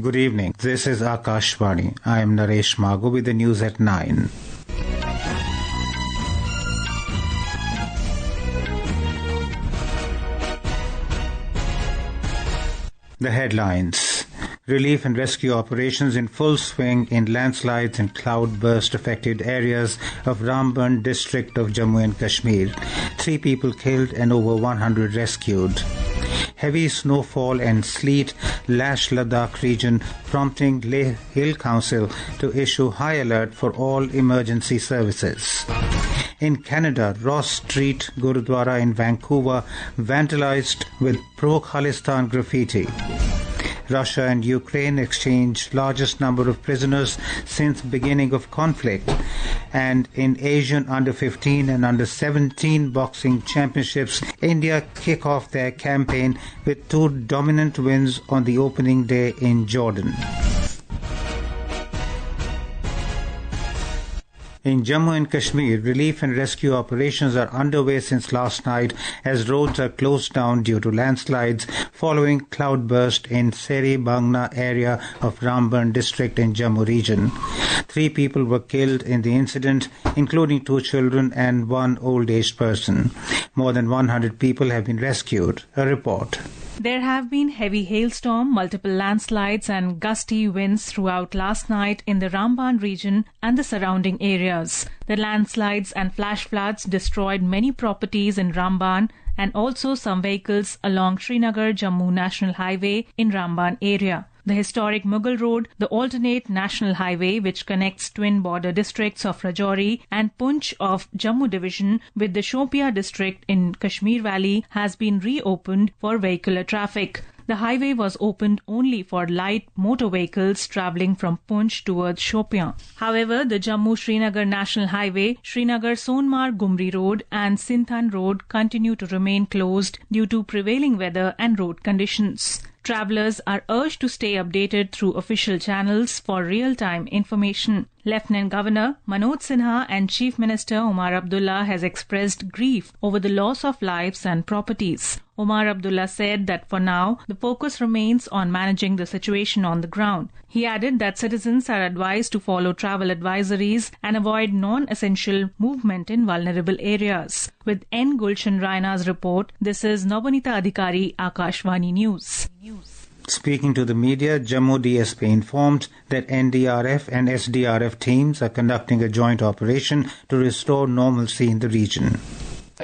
Good evening. This is Akashvani. I am Naresh Mago with the news at 9. The headlines. Relief and rescue operations in full swing in landslides and cloudburst affected areas of Ramban district of Jammu and Kashmir. 3 people killed and over 100 rescued. Heavy snowfall and sleet lash Ladakh region, prompting Leh Hill Council to issue high alert for all emergency services. In Canada, Ross Street Gurdwara in Vancouver vandalized with Pro-Khalistan graffiti. Russia and Ukraine exchanged largest number of prisoners since beginning of conflict. And in Asian under-15 and under-17 boxing championships, India kick off their campaign with 2 dominant wins on the opening day in Jordan. In Jammu and Kashmir, relief and rescue operations are underway since last night as roads are closed down due to landslides following cloudburst in Seri Bangna area of Ramban district in Jammu region. 3 people were killed in the incident, including 2 children and 1 old-aged person. More than 100 people have been rescued. A report. There have been heavy hailstorm, multiple landslides and gusty winds throughout last night in the Ramban region and the surrounding areas. The landslides and flash floods destroyed many properties in Ramban and also some vehicles along Srinagar-Jammu National Highway in Ramban area. The historic Mughal Road, the alternate national highway which connects twin border districts of Rajouri and Poonch of Jammu division with the Shopia district in Kashmir Valley, has been reopened for vehicular traffic. The highway was opened only for light motor vehicles travelling from Poonch towards Shopia. However, the Jammu-Srinagar National Highway, Srinagar-Sonmar-Gumri Road and Sinthan Road continue to remain closed due to prevailing weather and road conditions. Travellers are urged to stay updated through official channels for real-time information. Lieutenant Governor Manoj Sinha and Chief Minister Omar Abdullah has expressed grief over the loss of lives and properties. Omar Abdullah said that for now, the focus remains on managing the situation on the ground. He added that citizens are advised to follow travel advisories and avoid non-essential movement in vulnerable areas. With N. Gulshan Raina's report, this is Nabanita Adhikari, Akashvani News. Speaking to the media, Jammu DSP informed that NDRF and SDRF teams are conducting a joint operation to restore normalcy in the region.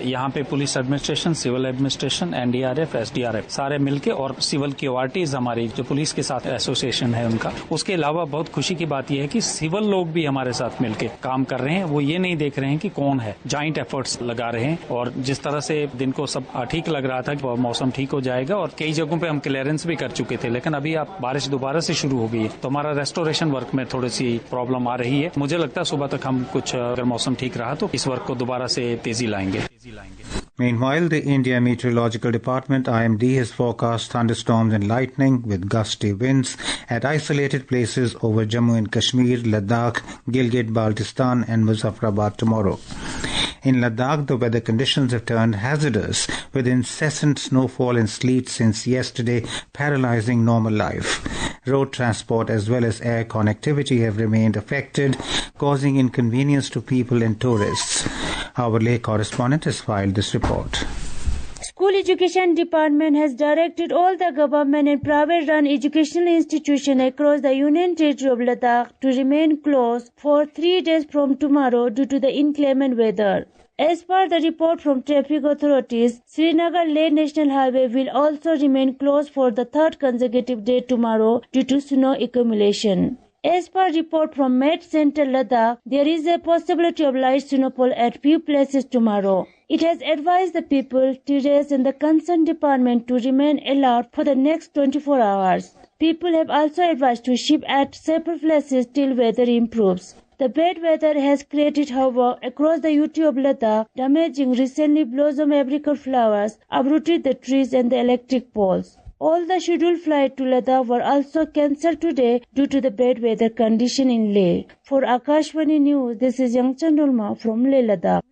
यहाँ पे police administration, civil administration, NDRF, SDRF सारे मिलके और civil क्यूआरटीज हमारी जो police के साथ association है उनका। उसके अलावा बहुत खुशी की बात यह है कि सिविल लोग भी हमारे साथ मिलके काम कर रहे हैं। वो ये नहीं देख रहे हैं कि कौन है, जॉइंट एफर्ट्स लगा रहे हैं। और जिस तरह से दिन को सब ठीक लग रहा था कि मौसम ठीक हो जाएगा और कई जगहों पे हम क्लियरेंस भी कर चुके थे, लेकिन अभी आप बारिश दोबारा से शुरू हो गई है तो हमारा रेस्टोरेशन वर्क में थोड़ी सी प्रॉब्लम आ रही है। मुझे लगता है सुबह तक हम कुछ, अगर मौसम ठीक रहा तो इस वर्क को दोबारा से तेजी लाएंगे। Meanwhile, the India Meteorological Department IMD has forecast thunderstorms and lightning with gusty winds at isolated places over Jammu and Kashmir, Ladakh, Gilgit-Baltistan and Muzaffarabad tomorrow. In Ladakh, the weather conditions have turned hazardous with incessant snowfall and sleet since yesterday, paralyzing normal life. Road transport as well as air connectivity have remained affected, causing inconvenience to people and tourists. Our Leh correspondent has filed this report. School Education Department has directed all the government and private-run educational institutions across the Union Territory of Ladakh to remain closed for 3 days from tomorrow due to the inclement weather. As per the report from traffic authorities, Srinagar-Leh National Highway will also remain closed for the 3rd consecutive day tomorrow due to snow accumulation. As per report from Met Center Ladakh, there is a possibility of light snowfall at few places tomorrow. It has advised the people, TDS and the concerned department to remain alert for the next 24 hours. People have also advised to ship at safer places till weather improves. The bad weather has created havoc across the UT of Ladakh, damaging recently blossom apricot flowers, uprooted the trees and the electric poles. All the scheduled flights to Ladakh were also cancelled today due to the bad weather condition in Leh. For Akashvani News, this is Youngchan Ulma from Leh, Ladakh.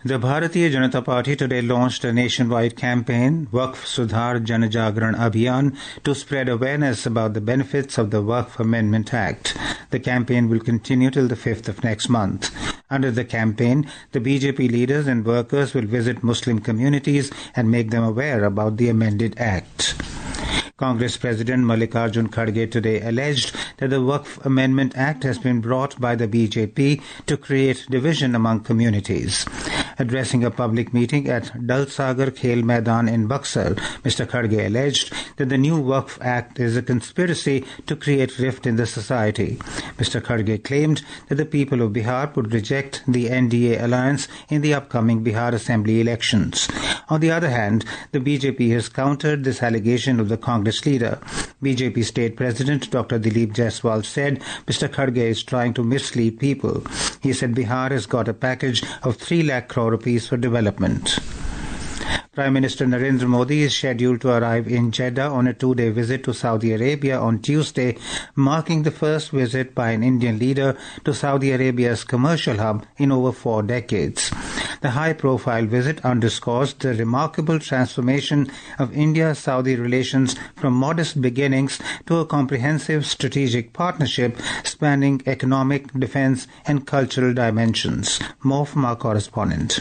The Bharatiya Janata Party today launched a nationwide campaign, Waqf Sudhar Jan Jagran Abhiyan, to spread awareness about the benefits of the Waqf Amendment Act. The campaign will continue till the 5th of next month. Under the campaign, the BJP leaders and workers will visit Muslim communities and make them aware about the amended act. Congress President Mallikarjun Kharge today alleged that the Waqf Amendment Act has been brought by the BJP to create division among communities. Addressing a public meeting at Dal Sagar Khel Maidan in Buxar, Mr. Kharge alleged that the new Waqf Act is a conspiracy to create rift in the society. Mr. Kharge claimed that the people of Bihar would reject the NDA alliance in the upcoming Bihar Assembly elections. On the other hand, the BJP has countered this allegation of the Congress leader. BJP State President Dr. Dilip Jaiswal said Mr. Kharge is trying to mislead people. He said Bihar has got a package of 3 lakh crore rupees for development. Prime Minister Narendra Modi is scheduled to arrive in Jeddah on a 2-day visit to Saudi Arabia on Tuesday, marking the first visit by an Indian leader to Saudi Arabia's commercial hub in over 4 decades. The high-profile visit underscores the remarkable transformation of India-Saudi relations from modest beginnings to a comprehensive strategic partnership spanning economic, defense and cultural dimensions. More from our correspondent.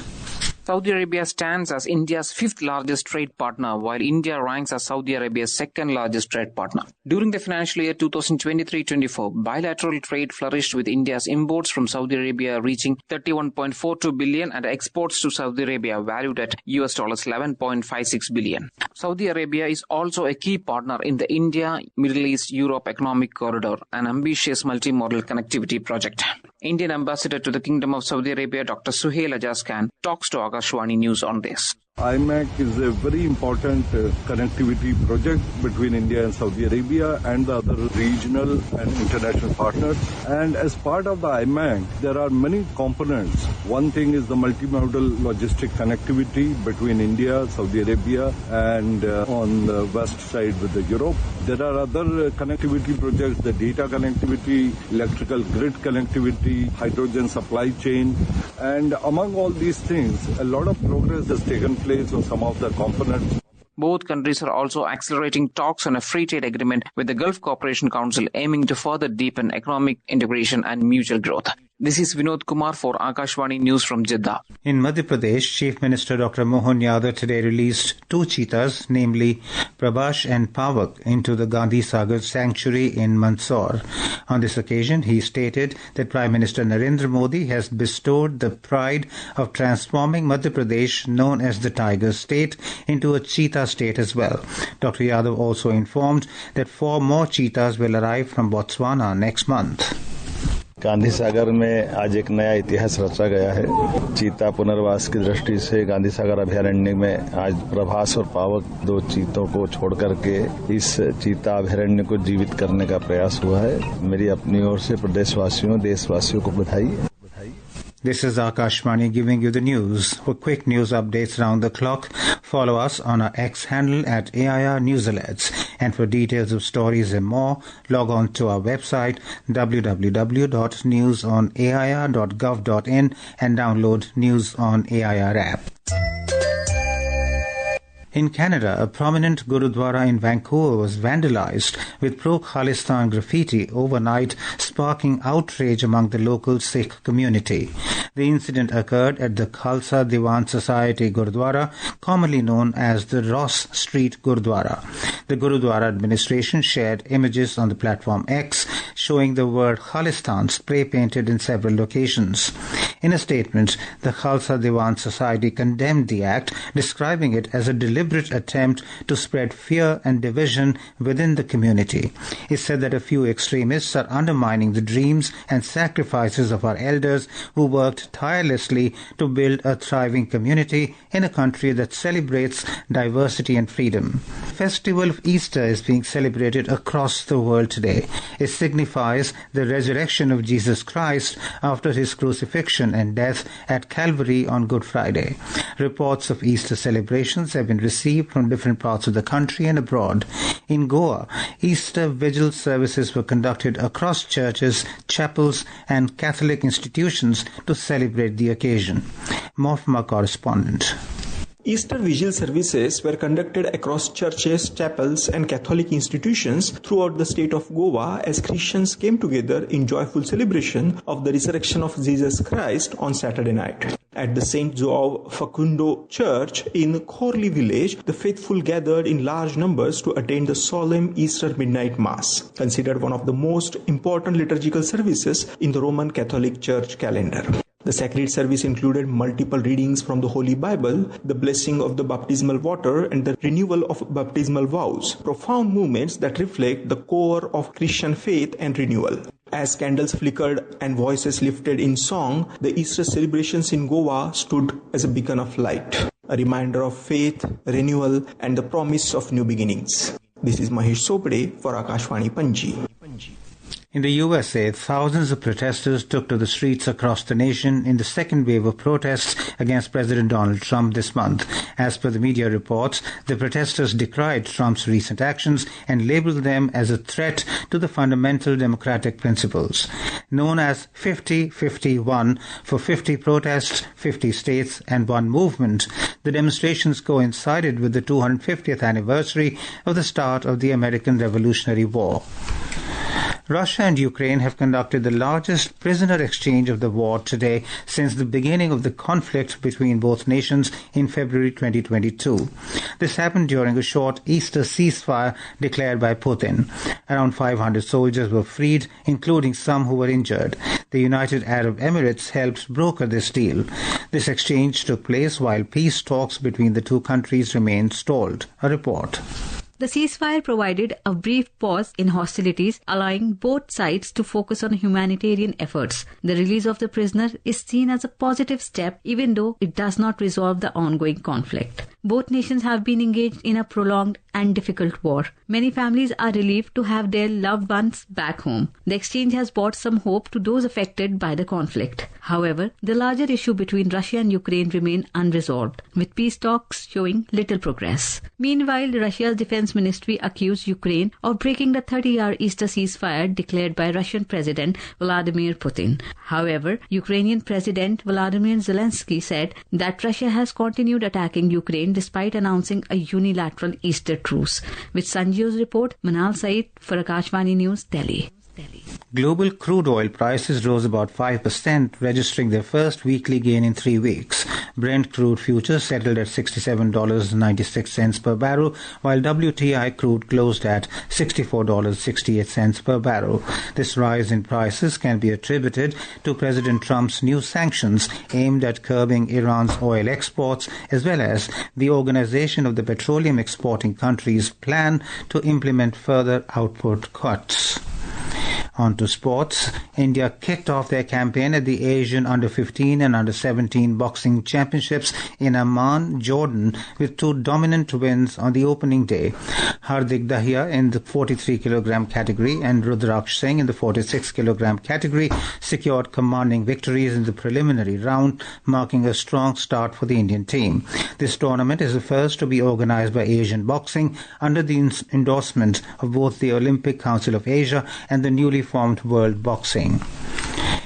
Saudi Arabia stands as India's 5th largest trade partner, while India ranks as Saudi Arabia's 2nd largest trade partner. During the financial year 2023-24, bilateral trade flourished, with India's imports from Saudi Arabia reaching $31.42 billion and exports to Saudi Arabia valued at US $11.56 billion. Saudi Arabia is also a key partner in the India, Middle East, Europe Economic Corridor, an ambitious multimodal connectivity project. Indian Ambassador to the Kingdom of Saudi Arabia, Dr. Suhail Ajaz Khan, talks to Akashwani News on this. IMEC is a very important connectivity project between India and Saudi Arabia and the other regional and international partners. And as part of the IMEC, there are many components. One thing is the multimodal logistic connectivity between India, Saudi Arabia, and on the west side with the Europe. There are other connectivity projects, the data connectivity, electrical grid connectivity, hydrogen supply chain. And among all these things, a lot of progress has taken place on some of the components. Both countries are also accelerating talks on a free trade agreement with the Gulf Cooperation Council, aiming to further deepen economic integration and mutual growth. This is Vinod Kumar for Akashwani News from Jeddah. In Madhya Pradesh, Chief Minister Dr. Mohan Yadav today released 2 cheetahs, namely Prabhash and Pavak, into the Gandhi Sagar Sanctuary in Mandsaur. On this occasion, he stated that Prime Minister Narendra Modi has bestowed the pride of transforming Madhya Pradesh, known as the Tiger State, into a cheetah state as well. Dr. Yadav also informed that 4 more cheetahs will arrive from Botswana next month. Gandhi Sagar में आज एक नया इतिहास रचा गया है। चीता पुनर्वास की दृष्टि से गांधी सागर अभयारण्य में आज प्रभास और पावक 2 चीतों को छोड़ करके इस चीता अभयारण्य को जीवित करने का प्रयास हुआ है। मेरी अपनी ओर से प्रदेशवासियों, देशवासियों को बधाई। This is Akashwani giving you the news. For quick news updates round the clock, follow us on our X handle at AIR News Alerts. And for details of stories and more, log on to our website www.newsonair.gov.in and download News on AIR app. In Canada, a prominent gurdwara in Vancouver was vandalized with Pro-Khalistan graffiti overnight, sparking outrage among the local Sikh community. The incident occurred at the Khalsa Diwan Society Gurdwara, commonly known as the Ross Street Gurdwara. The Gurudwara administration shared images on the platform X showing the word Khalistan spray-painted in several locations. In a statement, the Khalsa Diwan Society condemned the act, describing it as a deliberate attempt to spread fear and division within the community. It said that a few extremists are undermining the dreams and sacrifices of our elders who worked tirelessly to build a thriving community in a country that celebrates diversity and freedom. The festival of Easter is being celebrated across the world today. It signifies the resurrection of Jesus Christ after his crucifixion passion and death at Calvary on Good Friday. Reports of Easter celebrations have been received from different parts of the country and abroad. In Goa, Easter vigil services were conducted across churches, chapels and Catholic institutions to celebrate the occasion. More from our correspondent. Easter Vigil services were conducted across churches, chapels and Catholic institutions throughout the state of Goa as Christians came together in joyful celebration of the resurrection of Jesus Christ on Saturday night. At the St. João Facundo Church in Khorli village, the faithful gathered in large numbers to attend the solemn Easter Midnight Mass, considered one of the most important liturgical services in the Roman Catholic Church calendar. The sacred service included multiple readings from the Holy Bible, the blessing of the baptismal water and the renewal of baptismal vows, profound movements that reflect the core of Christian faith and renewal. As candles flickered and voices lifted in song, the Easter celebrations in Goa stood as a beacon of light, a reminder of faith, renewal and the promise of new beginnings. This is Mahesh Sopade for Akashvani Panji. In the USA, thousands of protesters took to the streets across the nation in the second wave of protests against President Donald Trump this month. As per the media reports, the protesters decried Trump's recent actions and labeled them as a threat to the fundamental democratic principles. Known as 50-51 for 50 protests, 50 states and one movement, the demonstrations coincided with the 250th anniversary of the start of the American Revolutionary War. Russia and Ukraine have conducted the largest prisoner exchange of the war today since the beginning of the conflict between both nations in February 2022. This happened during a short Easter ceasefire declared by Putin. Around 500 soldiers were freed, including some who were injured. The United Arab Emirates helped broker this deal. This exchange took place while peace talks between the two countries remained stalled. A report. The ceasefire provided a brief pause in hostilities, allowing both sides to focus on humanitarian efforts. The release of the prisoner is seen as a positive step, even though it does not resolve the ongoing conflict. Both nations have been engaged in a prolonged and difficult war. Many families are relieved to have their loved ones back home. The exchange has brought some hope to those affected by the conflict. However, the larger issue between Russia and Ukraine remain unresolved, with peace talks showing little progress. Meanwhile, Russia's defense ministry accused Ukraine of breaking the 30-hour Easter ceasefire declared by Russian President Vladimir Putin. However, Ukrainian President Volodymyr Zelensky said that Russia has continued attacking Ukraine despite announcing a unilateral Easter truce. With Sanjiv's report, Manal Said for Akashvani News, Delhi. Global crude oil prices rose about 5%, registering their first weekly gain in 3 weeks. Brent crude futures settled at $67.96 per barrel, while WTI crude closed at $64.68 per barrel. This rise in prices can be attributed to President Trump's new sanctions aimed at curbing Iran's oil exports, as well as the Organization of the Petroleum Exporting Countries' plan to implement further output cuts. On to sports. India kicked off their campaign at the Asian Under-15 and Under-17 Boxing Championships in Amman, Jordan, with 2 dominant wins on the opening day. Hardik Dahiya in the 43-kilogram category and Rudraksh Singh in the 46-kilogram category secured commanding victories in the preliminary round, marking a strong start for the Indian team. This tournament is the first to be organized by Asian Boxing under the endorsement of both the Olympic Council of Asia and the newly formed World Boxing.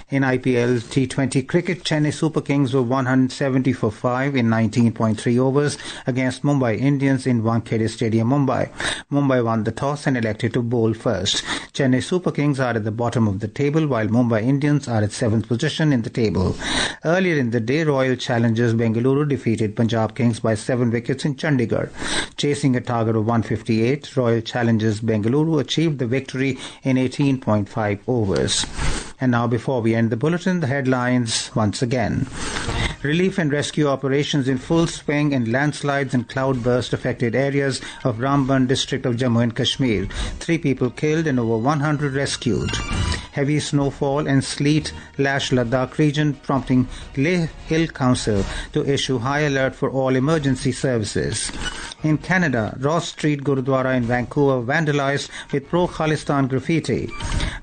In IPL T20 cricket, Chennai Super Kings were 170 for 5 in 19.3 overs against Mumbai Indians in Wankhede Stadium, Mumbai. Mumbai won the toss and elected to bowl first. Chennai Super Kings are at the bottom of the table, while Mumbai Indians are at 7th position in the table. Earlier in the day, Royal Challengers Bengaluru defeated Punjab Kings by 7 wickets in Chandigarh. Chasing a target of 158, Royal Challengers Bengaluru achieved the victory in 18.5 overs. And now, before we end the bulletin, the headlines once again. Relief and rescue operations in full swing in landslides and cloudburst affected areas of Ramban district of Jammu and Kashmir. 3 people killed and over 100 rescued. Heavy snowfall and sleet lash Ladakh region, prompting Leh Hill Council to issue high alert for all emergency services. In Canada, Ross Street Gurdwara in Vancouver vandalised with Pro-Khalistan graffiti.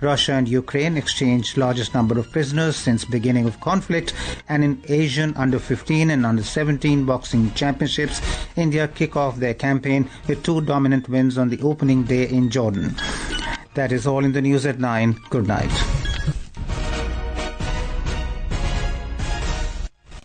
Russia and Ukraine exchanged largest number of prisoners since beginning of conflict, and in Asian under-15 and under-17 boxing championships, India kick off their campaign with 2 dominant wins on the opening day in Jordan. That is all in the news at 9. Good night.